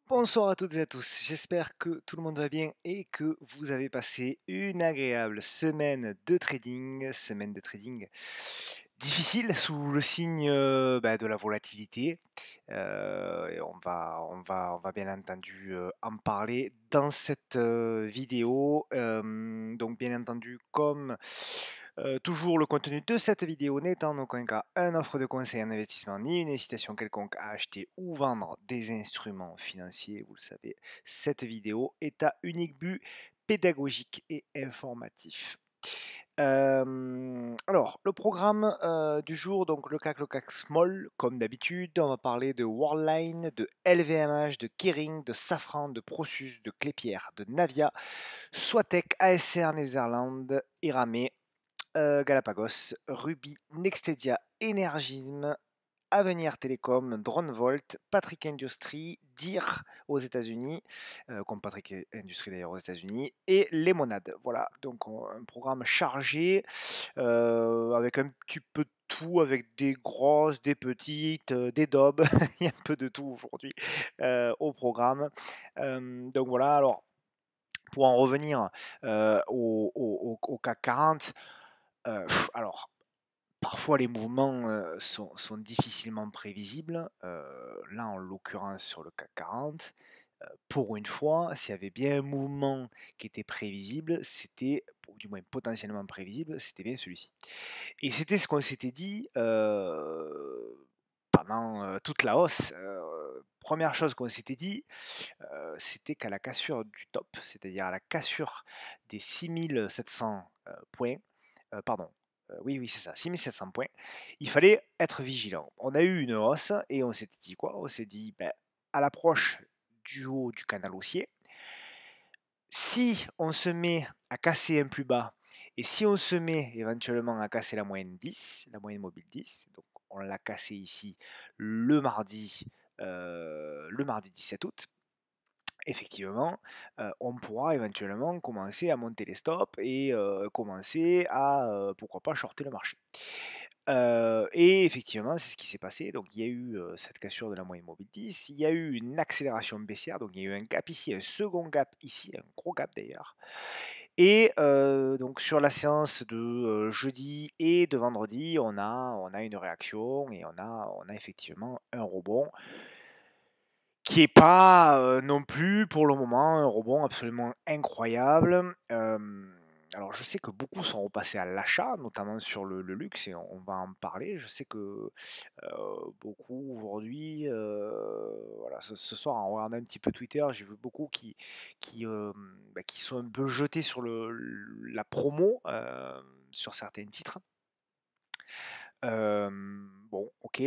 Bonsoir à toutes et à tous, j'espère que tout le monde va bien et que vous avez passé une agréable semaine de trading difficile sous le signe de la volatilité. Et on va bien entendu en parler dans cette vidéo. Donc bien entendu, comme toujours, le contenu de cette vidéo n'est en aucun cas une offre de conseil en investissement ni une incitation quelconque à acheter ou vendre des instruments financiers. Vous le savez, cette vidéo est à unique but pédagogique et informatif. Alors, le programme du jour, donc le CAC Small, comme d'habitude, on va parler de Worldline, de LVMH, de Kering, de Safran, de Prosus, de Clépierre, de Navia, Swatec, ASR Netherlands, Irame, Galapagos, Ruby, Nextedia, Energism, Avenir Télécom, DroneVolt, Patrick Industries, DIR aux États-Unis, comme Patrick Industries d'ailleurs aux États-Unis, et Lemonade. Voilà, donc un programme chargé avec un petit peu de tout, avec des grosses, des petites, des daubes. Il y a un peu de tout aujourd'hui au programme. Donc voilà, alors pour en revenir au CAC 40, alors parfois les mouvements sont difficilement prévisibles. Là, en l'occurrence, sur le CAC 40, pour une fois, s'il y avait bien un mouvement qui était prévisible, c'était, ou du moins potentiellement prévisible, c'était bien celui-ci. Et c'était ce qu'on s'était dit pendant toute la hausse. Première chose qu'on s'était dit, c'était qu'à la cassure du top, c'est-à-dire à la cassure des 6700 points, pardon, oui, oui, c'est ça, 6700 points, il fallait être vigilant. On a eu une hausse et on s'était dit quoi? On s'est dit, ben, à l'approche du haut du canal haussier, si on se met à casser un plus bas et si on se met éventuellement à casser la moyenne 10, la moyenne mobile 10, donc on l'a cassé ici le mardi 17 août, effectivement, on pourra éventuellement commencer à monter les stops et commencer à, pourquoi pas, shorter le marché. Et effectivement, c'est ce qui s'est passé. Donc il y a eu cette cassure de la moyenne mobile 10, il y a eu une accélération baissière, donc il y a eu un gap ici, un second gap ici, un gros gap d'ailleurs. Et donc sur la séance de jeudi et de vendredi, on a une réaction et on a effectivement un rebond qui est pas non plus pour le moment un rebond absolument incroyable. Alors je sais que beaucoup sont repassés à l'achat, notamment sur le luxe, et on va en parler. Je sais que beaucoup aujourd'hui, voilà, ce soir en regardant un petit peu Twitter, j'ai vu beaucoup qui sont un peu jetés sur la promo sur certains titres. Bon, ok.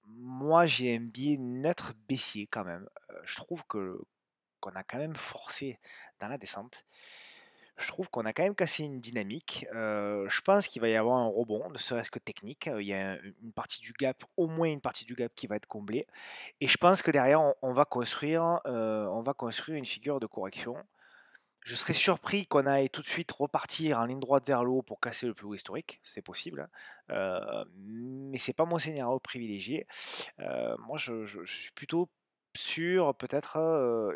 Moi, j'ai un biais net baissier quand même. Je trouve qu'on a quand même forcé dans la descente. Je trouve qu'on a quand même cassé une dynamique. Je pense qu'il va y avoir un rebond, ne serait-ce que technique. Il y a une partie du gap, au moins une partie du gap qui va être comblée. Et je pense que derrière, on va construire une figure de correction. Je serais surpris qu'on aille tout de suite repartir en ligne droite vers le haut pour casser le plus haut historique, c'est possible, hein. Mais c'est pas mon scénario privilégié. Moi, je suis plutôt sur peut-être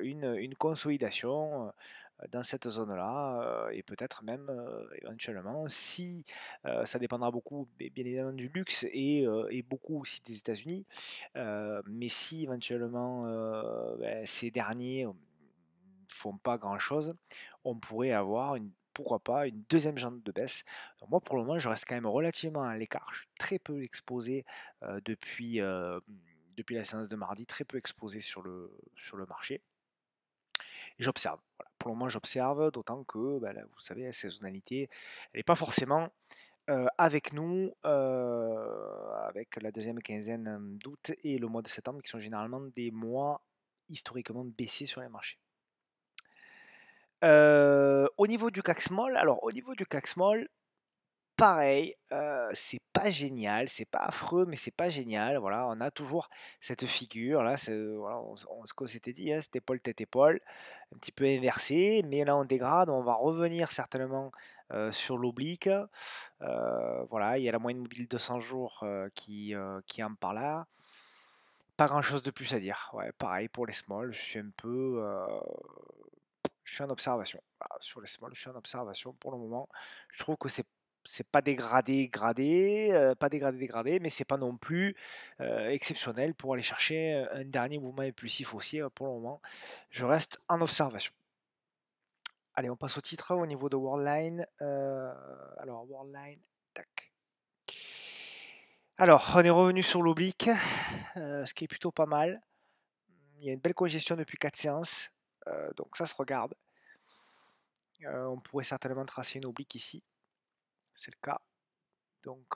une consolidation dans cette zone-là, et peut-être même éventuellement, si ça dépendra beaucoup, bien évidemment, du luxe et beaucoup aussi des États-Unis, mais si éventuellement ces derniers font pas grand-chose, on pourrait avoir pourquoi pas une deuxième jambe de baisse. Donc moi, pour le moment, je reste quand même relativement à l'écart. Je suis très peu exposé depuis la séance de mardi, très peu exposé sur le marché. Et j'observe. Voilà. Pour le moment, j'observe, d'autant que, là, vous savez, la saisonnalité, elle n'est pas forcément avec nous, avec la deuxième quinzaine d'août et le mois de septembre, qui sont généralement des mois historiquement baissiers sur les marchés. Au niveau du CAC Small, alors au niveau du CAC Small, pareil, c'est pas génial, c'est pas affreux, mais c'est pas génial. Voilà, on a toujours cette figure là, voilà, ce qu'on s'était dit, hein, cette épaule tête épaule, un petit peu inversée, mais là on dégrade, on va revenir certainement sur l'oblique. Voilà, il y a la moyenne mobile 200 jours qui est en par là. Pas grand chose de plus à dire. Ouais, pareil pour les small, je suis un peu, je suis en observation. Voilà, sur les small, je suis en observation pour le moment. Je trouve que c'est pas dégradé, gradé, pas dégradé, dégradé, mais c'est pas non plus exceptionnel pour aller chercher un dernier mouvement impulsif aussi pour le moment. Je reste en observation. Allez, on passe au titre au niveau de Worldline. Alors, Worldline, tac. Alors, on est revenu sur l'oblique, ce qui est plutôt pas mal. Il y a une belle congestion depuis 4 séances, donc ça se regarde. On pourrait certainement tracer une oblique ici, c'est le cas. Donc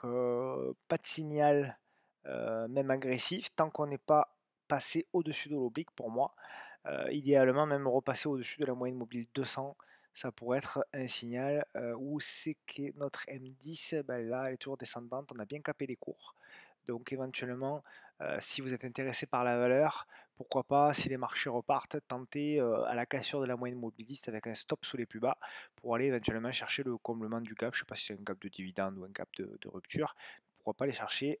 pas de signal, même agressif, tant qu'on n'est pas passé au-dessus de l'oblique pour moi. Idéalement, même repasser au-dessus de la moyenne mobile 200, ça pourrait être un signal où c'est que notre M10, ben là, elle est toujours descendante, on a bien capé les cours. Donc éventuellement, si vous êtes intéressé par la valeur, pourquoi pas, si les marchés repartent, tenter à la cassure de la moyenne mobiliste avec un stop sous les plus bas pour aller éventuellement chercher le comblement du gap. Je ne sais pas si c'est un gap de dividende ou un gap de rupture. Pourquoi pas aller chercher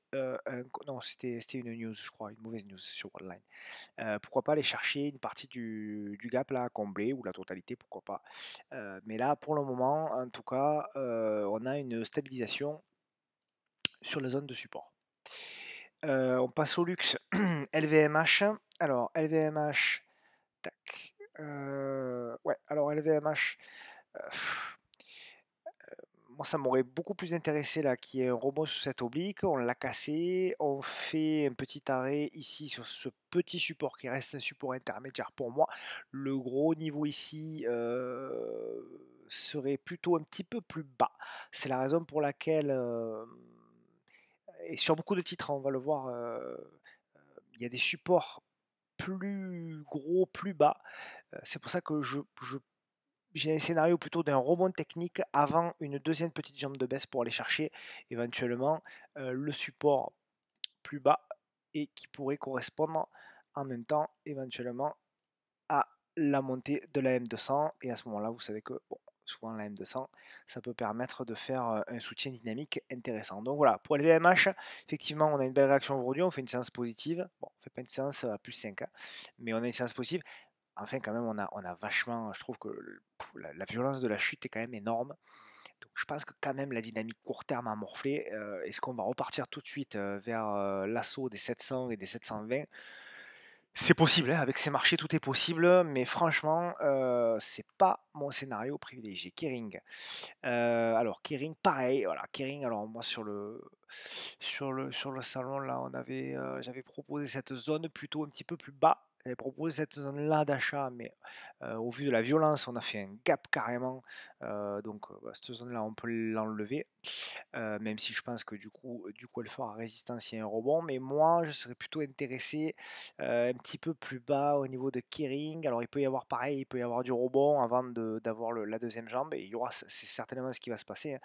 non, c'était une news, je crois, une mauvaise news sur Worldline. Pourquoi pas aller chercher une partie du gap là à combler ou la totalité, pourquoi pas. Mais là, pour le moment, en tout cas, on a une stabilisation sur la zone de support. On passe au luxe LVMH. Alors LVMH, tac. Ouais, alors LVMH, moi ça m'aurait beaucoup plus intéressé là qu'il y ait un rebond sur cette oblique. On l'a cassé, on fait un petit arrêt ici sur ce petit support qui reste un support intermédiaire pour moi. Le gros niveau ici serait plutôt un petit peu plus bas. C'est la raison pour laquelle et sur beaucoup de titres, hein, on va le voir, il y a des supports plus gros, plus bas. C'est pour ça que j'ai un scénario plutôt d'un rebond technique avant une deuxième petite jambe de baisse pour aller chercher éventuellement le support plus bas et qui pourrait correspondre en même temps éventuellement à la montée de la M200. Et à ce moment-là, vous savez que bon, souvent la M200, ça peut permettre de faire un soutien dynamique intéressant. Donc voilà, pour le VMH, effectivement, on a une belle réaction aujourd'hui. On fait une séance positive. Bon, on ne fait pas une séance à plus 5, hein, mais on a une séance positive. Enfin, quand même, on a vachement. Je trouve que la violence de la chute est quand même énorme. Donc, je pense que quand même la dynamique court terme a morflé. Est-ce qu'on va repartir tout de suite vers l'assaut des 700 et des 720? C'est possible, hein, avec ces marchés tout est possible, mais franchement, c'est pas mon scénario privilégié. Kering. Alors Kering, pareil, voilà, Kering, alors moi sur le salon là, j'avais proposé cette zone plutôt un petit peu plus bas. J'avais proposé cette zone-là d'achat, mais au vu de la violence, on a fait un gap carrément. Donc bah, cette zone-là, on peut l'enlever. Même si je pense que du coup elle fera résistance s'il y a un rebond. Mais moi, je serais plutôt intéressé un petit peu plus bas au niveau de Kering. Alors il peut y avoir pareil, il peut y avoir du rebond avant d'avoir la deuxième jambe. Et il y aura, c'est certainement ce qui va se passer, hein.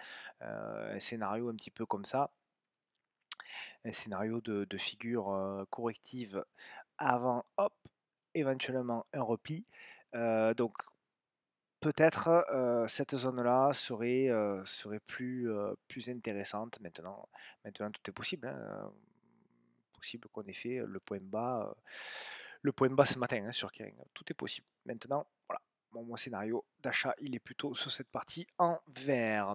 Un scénario un petit peu comme ça, un scénario de figure corrective avant, hop, éventuellement un repli. Donc peut-être cette zone-là serait plus intéressante maintenant. Maintenant, tout est possible, hein. Possible qu'on ait fait le point bas ce matin, hein, sur Kering. Tout est possible. Maintenant, voilà, mon scénario d'achat, il est plutôt sur cette partie en vert.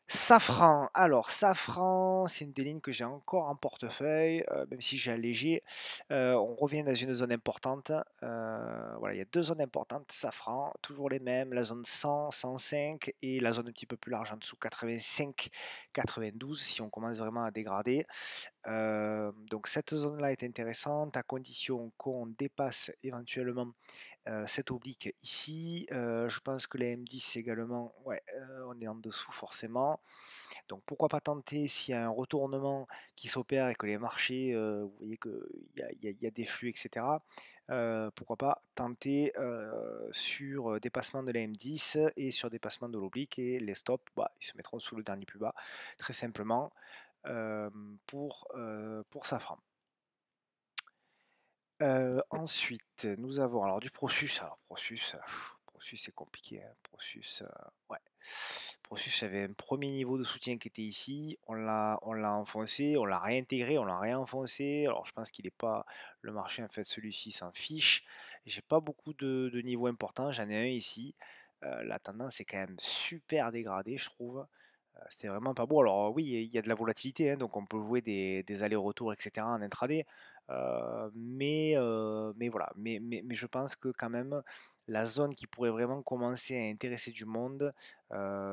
Safran. Alors, Safran, c'est une des lignes que j'ai encore en portefeuille, même si j'ai allégé. On revient dans une zone importante. Voilà, il y a deux zones importantes. Safran, toujours les mêmes. La zone 100, 105 et la zone un petit peu plus large en dessous, 85, 92, si on commence vraiment à dégrader. Donc cette zone-là est intéressante à condition qu'on dépasse éventuellement cette oblique ici. Je pense que les M10 également, ouais, on est en dessous forcément. Donc pourquoi pas tenter s'il y a un retournement qui s'opère et que les marchés, vous voyez qu'il y a des flux, etc. Pourquoi pas tenter sur dépassement de la M10 et sur dépassement de l'oblique et les stops, bah, ils se mettront sous le dernier plus bas, très simplement pour Safran. Ensuite, nous avons alors du Prosus. Alors Prosus, Prosus c'est compliqué, hein. Prosus, ouais. Processus avait un premier niveau de soutien qui était ici, on l'a enfoncé, on l'a réintégré, on l'a réenfoncé. Alors je pense qu'il n'est pas, le marché en fait celui-ci s'en fiche. J'ai pas beaucoup de niveaux importants, j'en ai un ici. La tendance est quand même super dégradée, je trouve. C'était vraiment pas beau. Alors oui, il y a de la volatilité, hein, donc on peut jouer des allers-retours, etc. en intraday. Mais voilà. Mais je pense que quand même, la zone qui pourrait vraiment commencer à intéresser du monde,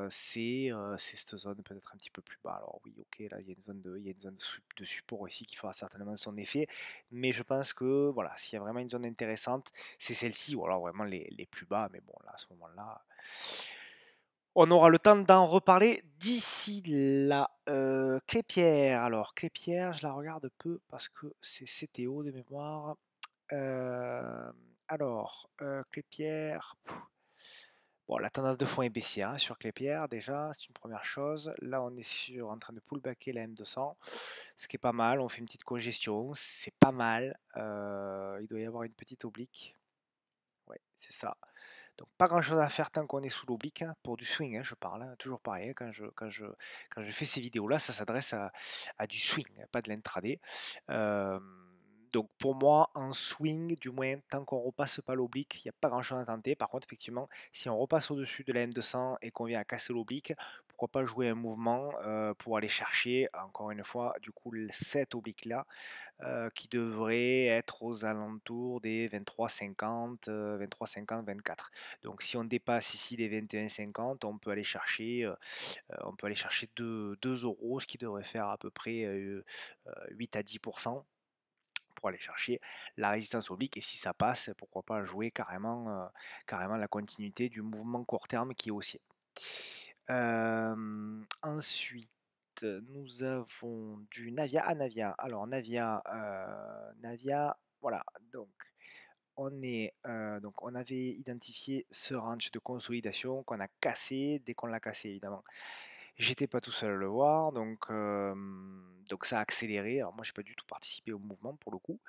c'est cette zone peut-être un petit peu plus bas. Alors oui, ok, là il y a une zone de support ici qui fera certainement son effet. Mais je pense que voilà, s'il y a vraiment une zone intéressante, c'est celle-ci, ou alors vraiment les plus bas. Mais bon, là, à ce moment-là. On aura le temps d'en reparler d'ici là. Clépierre, alors Clépierre, je la regarde peu parce que c'est CTO de mémoire. Clépierre, bon, la tendance de fond est baissière hein, sur Clépierre déjà, c'est une première chose. Là, on est en train de pullbacker la M200, ce qui est pas mal. On fait une petite congestion, c'est pas mal. Il doit y avoir une petite oblique. Ouais, c'est ça. Donc pas grand chose à faire tant qu'on est sous l'oblique, hein, pour du swing, hein, je parle, hein, toujours pareil, hein, quand je fais ces vidéos-là, ça s'adresse à du swing, hein, pas de l'intraday. Euh, donc pour moi, en swing, du moins, tant qu'on repasse pas l'oblique, il n'y a pas grand chose à tenter. Par contre, effectivement, si on repasse au-dessus de la M200 et qu'on vient à casser l'oblique, pourquoi pas jouer un mouvement pour aller chercher, encore une fois, du coup, cette oblique-là qui devrait être aux alentours des 23,50, 23,50, 24. Donc si on dépasse ici les 21,50, on peut aller chercher 2 euros, ce qui devrait faire à peu près 8 à 10% pour aller chercher la résistance oblique. Et si ça passe, pourquoi pas jouer carrément la continuité du mouvement court terme qui est haussier. Ensuite, nous avons du Navia à Navia. Alors Navia, voilà. Donc on avait identifié ce range de consolidation qu'on a cassé. Dès qu'on l'a cassé, évidemment, j'étais pas tout seul à le voir, donc ça a accéléré. Alors moi, j'ai pas du tout participé au mouvement pour le coup.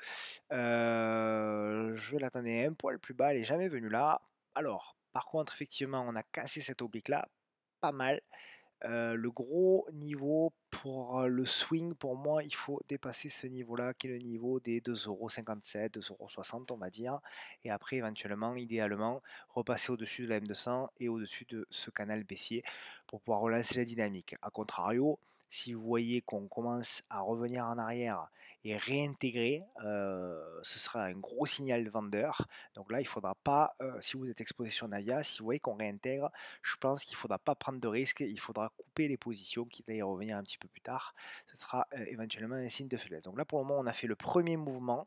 Je l'attendais un poil plus bas, elle est jamais venue là. Alors, par contre, effectivement, on a cassé cette oblique là, pas mal. Le gros niveau pour le swing, pour moi, il faut dépasser ce niveau-là, qui est le niveau des 2,57 €, 2,60 €, on va dire. Et après, éventuellement, idéalement, repasser au-dessus de la M200 et au-dessus de ce canal baissier pour pouvoir relancer la dynamique. A contrario, si vous voyez qu'on commence à revenir en arrière et réintégrer, ce sera un gros signal de vendeur. Donc là, il ne faudra pas, si vous êtes exposé sur Navia, si vous voyez qu'on réintègre, je pense qu'il ne faudra pas prendre de risques, il faudra couper les positions, quitte à y revenir un petit peu plus tard. Ce sera éventuellement un signe de faiblesse. Donc là, pour le moment, on a fait le premier mouvement.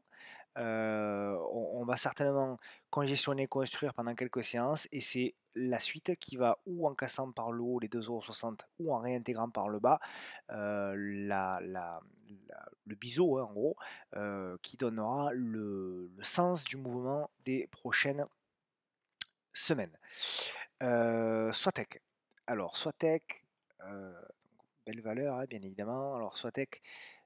On va certainement congestionner, construire pendant quelques séances, et c'est la suite qui va, ou en cassant par le haut les 2,60 € ou en réintégrant par le bas le biseau, hein, en gros, qui donnera le sens du mouvement des prochaines semaines. Swatec. Alors, Swatec, belle valeur, hein, bien évidemment. Alors, Swatec,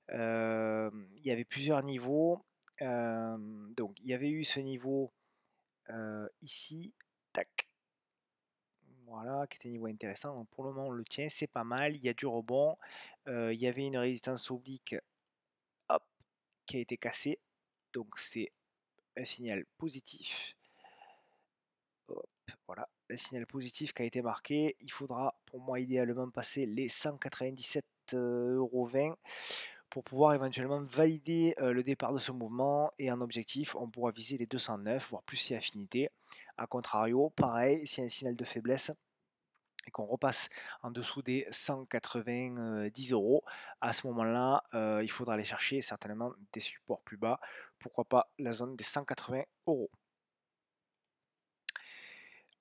il y avait plusieurs niveaux. Donc, il y avait eu ce niveau ici, tac, voilà, qui était un niveau intéressant. Donc, pour le moment, on le tient, c'est pas mal. Il y a du rebond. Il y avait une résistance oblique, hop, qui a été cassée. Donc, c'est un signal positif. Hop, voilà, un signal positif qui a été marqué. Il faudra pour moi idéalement passer les 197,20 € pour pouvoir éventuellement valider le départ de ce mouvement. Et en objectif, on pourra viser les 209, voire plus si affinité. A contrario, pareil, s'il y a un signal de faiblesse et qu'on repasse en dessous des 190 €, à ce moment-là, il faudra aller chercher certainement des supports plus bas. Pourquoi pas la zone des 180 €.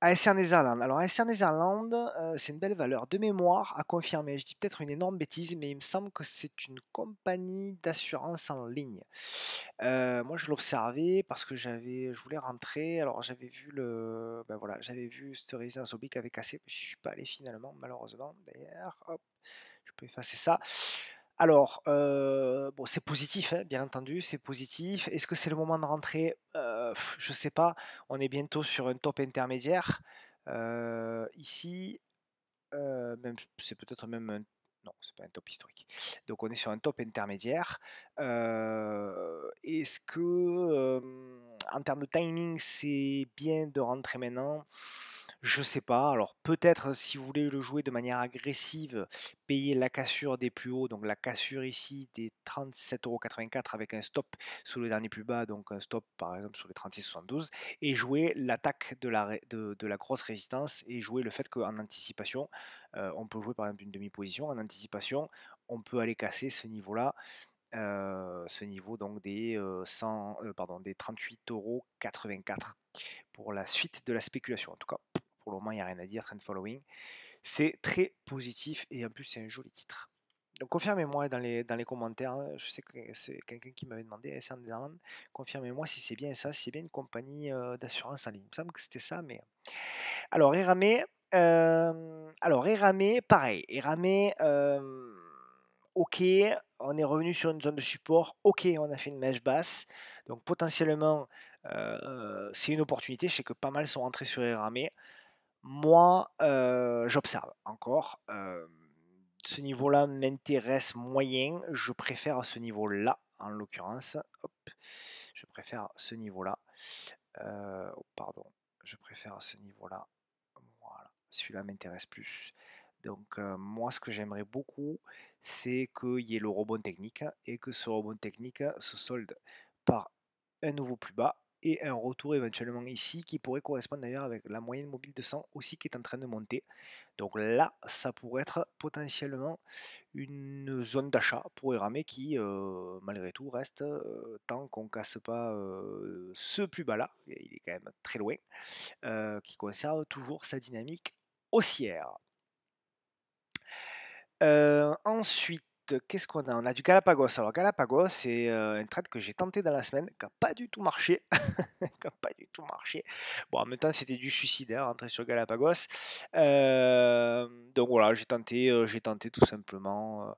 ASR Netherlands. Alors ASR Netherlands, c'est une belle valeur. De mémoire, à confirmer, je dis peut-être une énorme bêtise, mais il me semble que c'est une compagnie d'assurance en ligne. Moi, je l'observais parce que je voulais rentrer. Alors j'avais vu ben voilà, j'avais vu cette résidence oblique avec assez. Je suis pas allé finalement, malheureusement. D'ailleurs, hop, je peux effacer ça. Alors, bon, c'est positif, hein, bien entendu, c'est positif. Est-ce que c'est le moment de rentrer? Je sais pas. On est bientôt sur un top intermédiaire. Ici, même c'est peut-être même un non, c'est pas un top historique. Donc on est sur un top intermédiaire. Est-ce que, en termes de timing, c'est bien de rentrer maintenant? Je sais pas. Alors peut-être si vous voulez le jouer de manière agressive, payer la cassure des plus hauts, donc la cassure ici des 37,84 € avec un stop sous le dernier plus bas, donc un stop par exemple sur les 36,72, et jouer l'attaque de la grosse résistance et jouer le fait qu'en anticipation, on peut jouer par exemple une demi-position, en anticipation, on peut aller casser ce niveau donc des, 38,84 € pour la suite de la spéculation. En tout cas, pour le moment, il n'y a rien à dire, trend following. C'est très positif et en plus, c'est un joli titre. Donc confirmez-moi dans les commentaires, hein. Je sais que c'est quelqu'un qui m'avait demandé, SN Netherlands, confirmez-moi si c'est bien ça, si c'est bien une compagnie d'assurance en ligne. Il me semble que c'était ça, mais... Alors, Eramé, pareil. Eramé, ok, on est revenu sur une zone de support. Ok, on a fait une mèche basse. Donc potentiellement, c'est une opportunité. Je sais que pas mal sont rentrés sur Eramé. Moi, j'observe encore. Ce niveau-là m'intéresse moyen. Je préfère ce niveau-là, en l'occurrence. Hop, je préfère ce niveau-là. Oh, pardon, je préfère ce niveau-là. Voilà, celui-là m'intéresse plus. Donc moi, ce que j'aimerais beaucoup, c'est qu'il y ait le rebond technique et que ce rebond technique se solde par un nouveau plus bas et un retour éventuellement ici qui pourrait correspondre d'ailleurs avec la moyenne mobile de 100 aussi qui est en train de monter. Donc là, ça pourrait être potentiellement une zone d'achat pour Eramé qui, malgré tout, reste, tant qu'on ne casse pas ce plus bas là, et il est quand même très loin, qui conserve toujours sa dynamique haussière. Ensuite, qu'est-ce qu'on a? On a du Galapagos. Alors Galapagos, c'est un trade que j'ai tenté dans la semaine, qui n'a pas du tout marché. Qui a pas du tout marché. Bon, en même temps, c'était du suicidaire, rentrer sur Galapagos. Donc voilà, j'ai tenté tout simplement.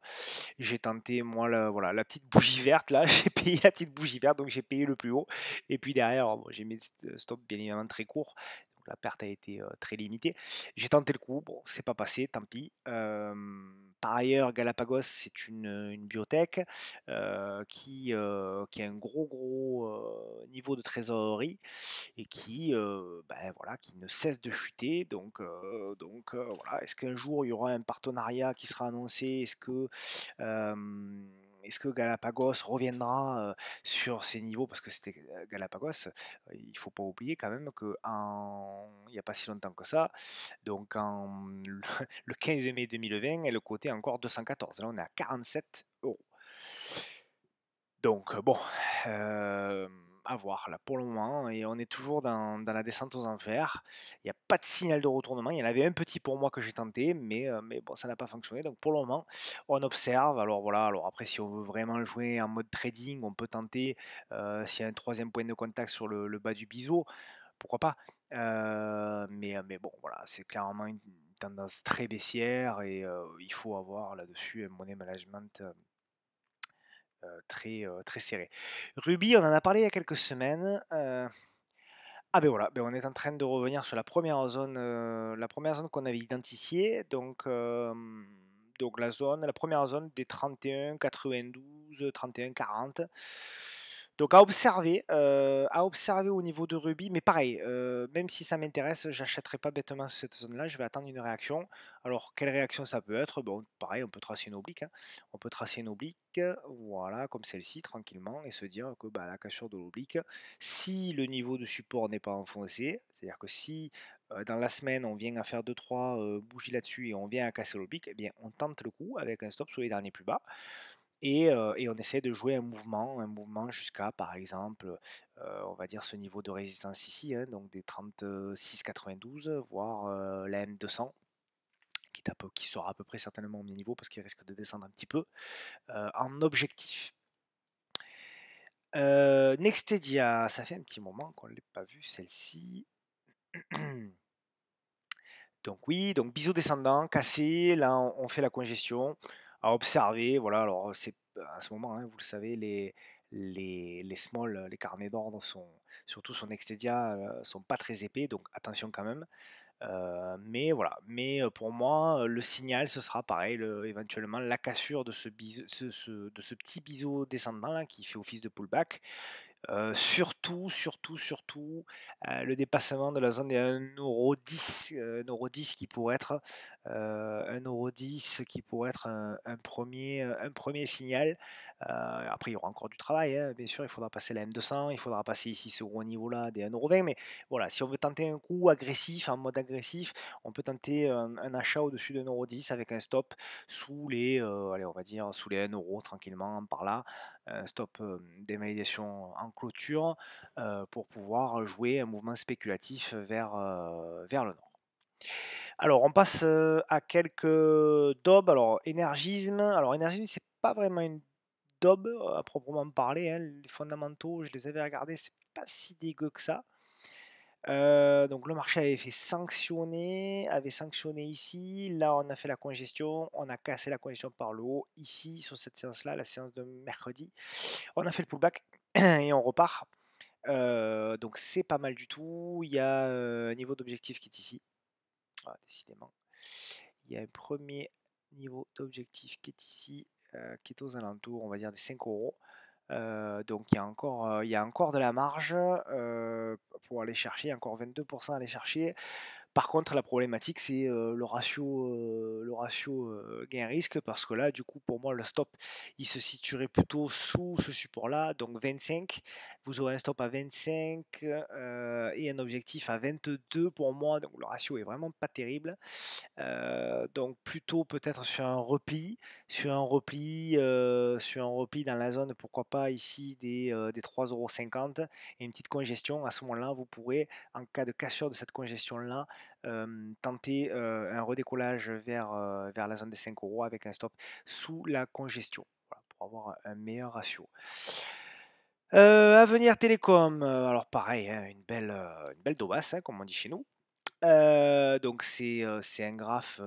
J'ai tenté, moi, voilà, la petite bougie verte, là. J'ai payé la petite bougie verte, donc j'ai payé le plus haut. Et puis derrière, bon, j'ai mis stop bien évidemment très court. Donc la perte a été très limitée. J'ai tenté le coup, bon, c'est pas passé, tant pis. Par ailleurs, Galapagos, c'est une biotech qui a un gros niveau de trésorerie et qui, ben, voilà, qui ne cesse de chuter. Voilà, est-ce qu'un jour il y aura un partenariat qui sera annoncé? Est-ce que Galapagos reviendra sur ces niveaux? Parce que c'était Galapagos, il faut pas oublier quand même il n'y a pas si longtemps que ça, donc le 15 mai 2020, elle cotait encore 214. Là, on est à 47 €. Donc bon, euh, à voir là pour le moment, et on est toujours dans la descente aux enfers. Il n'y a pas de signal de retournement. Il y en avait un petit pour moi que j'ai tenté, mais bon, ça n'a pas fonctionné. Donc pour le moment, on observe. Alors voilà, alors après, si on veut vraiment jouer en mode trading, on peut tenter s'il y a un troisième point de contact sur le bas du biseau, pourquoi pas. Mais bon, voilà, c'est clairement une tendance très baissière et il faut avoir là-dessus un money management très serré. Ruby, on en a parlé il y a quelques semaines. Ah ben voilà, ben on est en train de revenir sur la première zone qu'on avait identifiée. Donc la première zone des 31,92, 31,40. Donc à observer au niveau de Ruby, mais pareil, même si ça m'intéresse, j'achèterai pas bêtement cette zone-là, je vais attendre une réaction. Alors, quelle réaction ça peut être? Bon, pareil, on peut tracer une oblique, hein. On peut tracer une oblique, voilà, comme celle-ci, tranquillement, et se dire que bah, la cassure de l'oblique, si le niveau de support n'est pas enfoncé, c'est-à-dire que si dans la semaine on vient à faire 2-3 bougies là-dessus et on vient à casser l'oblique, eh bien on tente le coup avec un stop sur les derniers plus bas. Et on essaie de jouer un mouvement jusqu'à, par exemple, on va dire ce niveau de résistance ici, hein, donc des 36,92, voire la M200, qui sera à peu près certainement au même niveau parce qu'il risque de descendre un petit peu, en objectif. Nextedia, ça fait un petit moment qu'on ne l'ait pas vu celle-ci. Donc oui, donc biseau descendant, cassé, là on fait la congestion, à observer, voilà, alors c'est à ce moment, hein, vous le savez, les small, les carnets d'ordre sont, surtout sur Nextedia, sont pas très épais, donc attention quand même. Mais voilà, mais pour moi, le signal, ce sera pareil, éventuellement la cassure de de ce petit biseau descendant là, qui fait office de pullback. Surtout, le dépassement de la zone des 1,10 €, 1,10 € qui pourrait être, 1,10 € qui pourrait être un 1er signal. Après il y aura encore du travail, hein, bien sûr, il faudra passer la M200, il faudra passer ici ce gros niveau-là des 1,20 €, mais voilà, si on veut tenter un coup agressif, en mode agressif, on peut tenter un achat au-dessus de 1,10 € avec un stop sous les, allez, on va dire sous les 1 € tranquillement par là, stop d'invalidation en clôture pour pouvoir jouer un mouvement spéculatif vers le nord. Alors, on passe à quelques daubes. Alors, énergisme, c'est pas vraiment une daube à proprement parler, hein. Les fondamentaux, je les avais regardés, c'est pas si dégueu que ça. Donc le marché avait sanctionné ici. Là, on a fait la congestion, on a cassé la congestion par le haut. Ici, sur cette séance-là, la séance de mercredi, on a fait le pullback et on repart. Donc c'est pas mal du tout. Il y a un niveau d'objectif qui est ici. Ah, décidément. Il y a un premier niveau d'objectif qui est ici, qui est aux alentours, on va dire, des 5 euros. Donc il y a encore de la marge pour aller chercher, encore 22% à aller chercher. Par contre, la problématique, c'est le ratio gain-risque, parce que là, du coup, pour moi, le stop, il se situerait plutôt sous ce support-là, donc 25. Vous aurez un stop à 25 et un objectif à 22 pour moi, donc le ratio est vraiment pas terrible. Donc plutôt peut-être sur un repli dans la zone, pourquoi pas ici des 3,50 € et une petite congestion. À ce moment-là, vous pourrez, en cas de cassure de cette congestion-là, tenter un redécollage vers la zone des 5 € avec un stop sous la congestion, voilà, pour avoir un meilleur ratio. Avenir Télécom, alors pareil, hein, une belle daubasse, hein, comme on dit chez nous. Donc c'est un graphe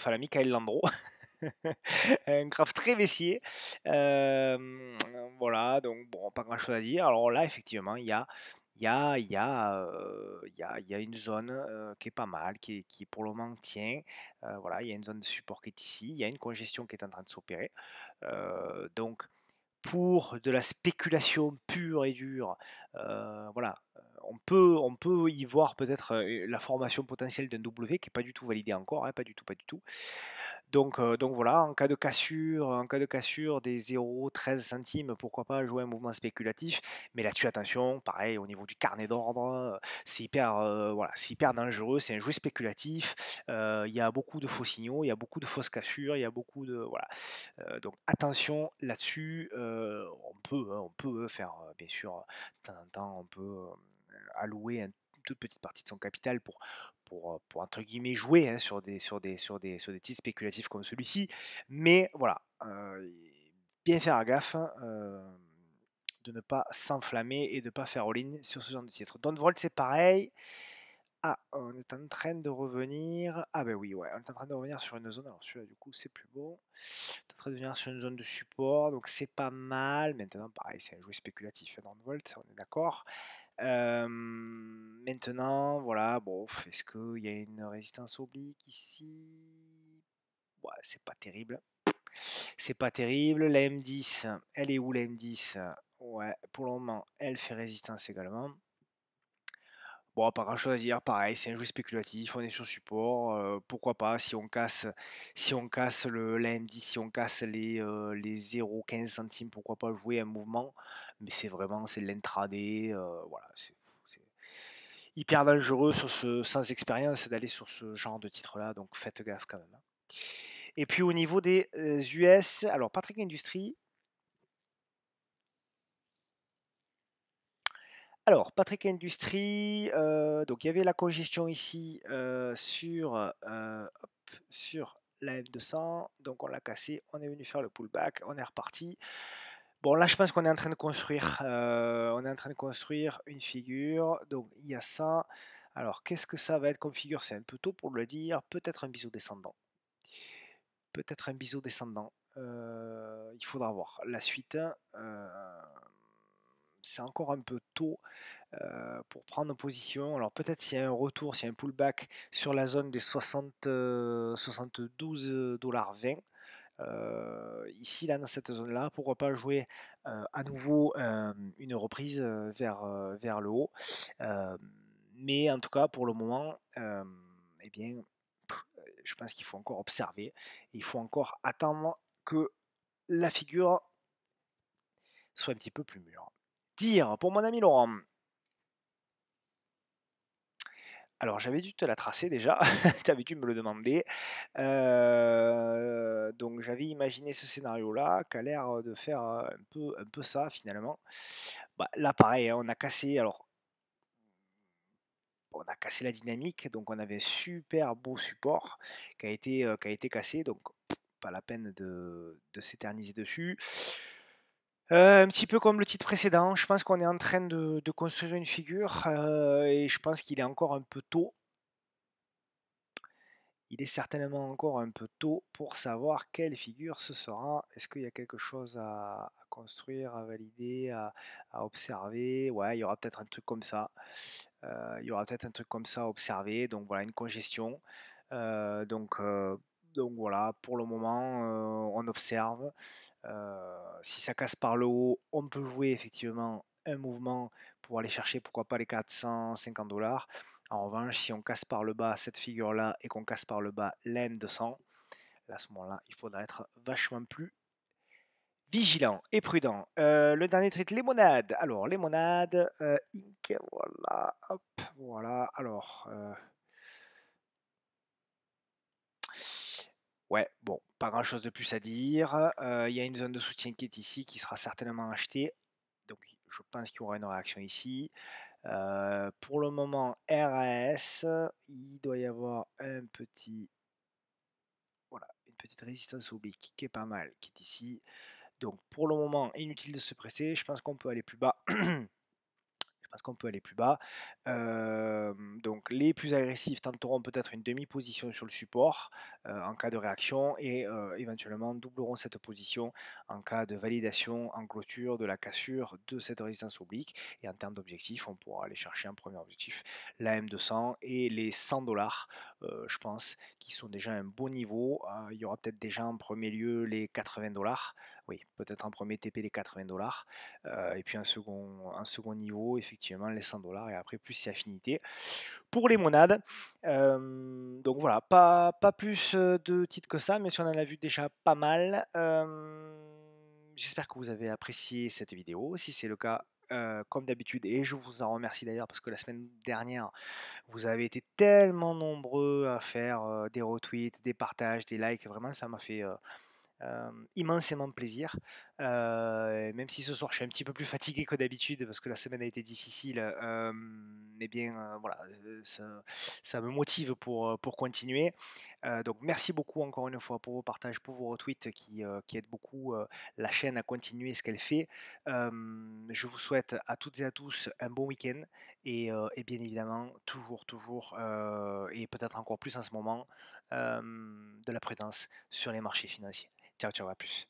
à la Michael Landreau, un graphe très baissier. Voilà, donc bon, pas grand-chose à dire. Alors là, effectivement, il y a une zone qui est pas mal, qui pour le moment tient. Voilà, il y a une zone de support qui est ici. Il y a une congestion qui est en train de s'opérer. Donc pour de la spéculation pure et dure, voilà, on peut y voir peut-être la formation potentielle d'un W qui n'est pas du tout validé encore, hein, pas du tout, pas du tout. Donc voilà, en cas de cassure des 0,13 centimes, pourquoi pas jouer un mouvement spéculatif. Mais là-dessus, attention, pareil, au niveau du carnet d'ordre, voilà, c'est hyper dangereux, c'est un jeu spéculatif. Il y a beaucoup de faux signaux, il y a beaucoup de fausses cassures, il y a beaucoup de... Voilà. Donc attention là-dessus, on peut faire, bien sûr, de temps en temps, on peut allouer une toute petite partie de son capital pour entre guillemets jouer, hein, sur des titres spéculatifs comme celui-ci. Mais voilà, bien faire gaffe, de ne pas s'enflammer et de ne pas faire all-in sur ce genre de titre. Volt, c'est pareil. Ah, on est en train de revenir. Ah ben oui, ouais, on est en train de revenir sur une zone. Alors celui-là, du coup, c'est plus beau. On est en train de venir sur une zone de support, donc c'est pas mal. Maintenant, pareil, c'est un jouet spéculatif, hein, Volt, on est d'accord. Maintenant, voilà, bon, est-ce qu'il y a une résistance oblique ici? Ouais, c'est pas terrible. C'est pas terrible. La M10, elle est où la M10? Ouais, pour le moment, elle fait résistance également. Bon, pas grand chose à dire, pareil, c'est un jeu spéculatif, on est sur support, pourquoi pas, si on casse la M10, si on casse les 0,15 centimes, pourquoi pas jouer un mouvement, mais c'est de l'intraday, voilà, c'est hyper dangereux sans expérience d'aller sur ce genre de titre-là, donc faites gaffe quand même, hein. Et puis au niveau des US, alors Patrick Industries. Alors, Patrick Industries, donc il y avait la congestion ici sur la F200, donc on l'a cassé, on est venu faire le pullback, on est reparti. Bon, là je pense qu'on est en train de construire, une figure, donc il y a ça. Alors, qu'est-ce que ça va être comme figure? C'est un peu tôt pour le dire, peut-être un biseau descendant. Peut-être un biseau descendant. Il faudra voir. La suite, c'est encore un peu tôt pour prendre position. Alors peut-être s'il y a un retour, s'il y a un pullback sur la zone des 72,20 $. Ici, là, dans cette zone-là, pourquoi pas jouer à nouveau une reprise vers le haut. Euh, mais en tout cas, pour le moment, eh bien, je pense qu'il faut encore observer. Il faut encore attendre que la figure soit un petit peu plus mûre. Dire pour mon ami Laurent. Alors j'avais dû te la tracer déjà, tu avais dû me le demander. Donc j'avais imaginé ce scénario-là, qui a l'air de faire un peu ça finalement. Bah, là pareil, hein, on a cassé la dynamique, donc on avait un super beau support qui a été cassé, donc pas la peine de s'éterniser dessus. Un petit peu comme le titre précédent, je pense qu'on est en train de construire une figure et je pense qu'il est encore un peu tôt. Il est certainement encore un peu tôt pour savoir quelle figure ce sera. Est-ce qu'il y a quelque chose à construire, à valider, à observer? Ouais, il y aura peut-être un truc comme ça. Il y aura peut-être un truc comme ça à observer. Donc voilà, une congestion. Euh, donc, euh, donc voilà, pour le moment, on observe. Si ça casse par le haut, on peut jouer effectivement un mouvement pour aller chercher pourquoi pas les 450 $. En revanche, si on casse par le bas cette figure-là et qu'on casse par le bas l'M200, à ce moment-là, il faudra être vachement plus vigilant et prudent. Le dernier trade, les monades. Alors, les monades, Inc, voilà, hop, voilà. Alors, ouais, bon, pas grand-chose de plus à dire. Il y a une zone de soutien qui est ici, qui sera certainement achetée. Donc, je pense qu'il y aura une réaction ici. Pour le moment, RAS, il doit y avoir voilà, une petite résistance oblique qui est pas mal, qui est ici. Donc, pour le moment, inutile de se presser. Je pense qu'on peut aller plus bas. Je pense qu'on peut aller plus bas. Donc les plus agressifs tenteront peut-être une demi-position sur le support en cas de réaction et éventuellement doubleront cette position en cas de validation en clôture de la cassure de cette résistance oblique. Et en termes d'objectifs, on pourra aller chercher un premier objectif, la M200 et les 100 $, je pense, qui sont déjà un bon niveau. Il y aura peut-être déjà en premier lieu les 80 $. Oui, peut-être en premier TP les 80 $. Et puis un second niveau, effectivement, les 100 $ et après plus c'est affinité. Pour les monades, donc voilà, pas plus de titres que ça, mais si on en a vu déjà pas mal. J'espère que vous avez apprécié cette vidéo. Si c'est le cas, comme d'habitude, et je vous en remercie d'ailleurs parce que la semaine dernière, vous avez été tellement nombreux à faire des retweets, des partages, des likes, vraiment ça m'a fait immensément plaisir. Même si ce soir je suis un petit peu plus fatigué que d'habitude parce que la semaine a été difficile, eh bien voilà, ça me motive pour continuer. Donc merci beaucoup encore une fois pour vos partages, pour vos retweets qui aident beaucoup la chaîne à continuer ce qu'elle fait. Je vous souhaite à toutes et à tous un bon week-end et bien évidemment toujours et peut-être encore plus en ce moment de la prudence sur les marchés financiers. Ciao, ciao, à plus.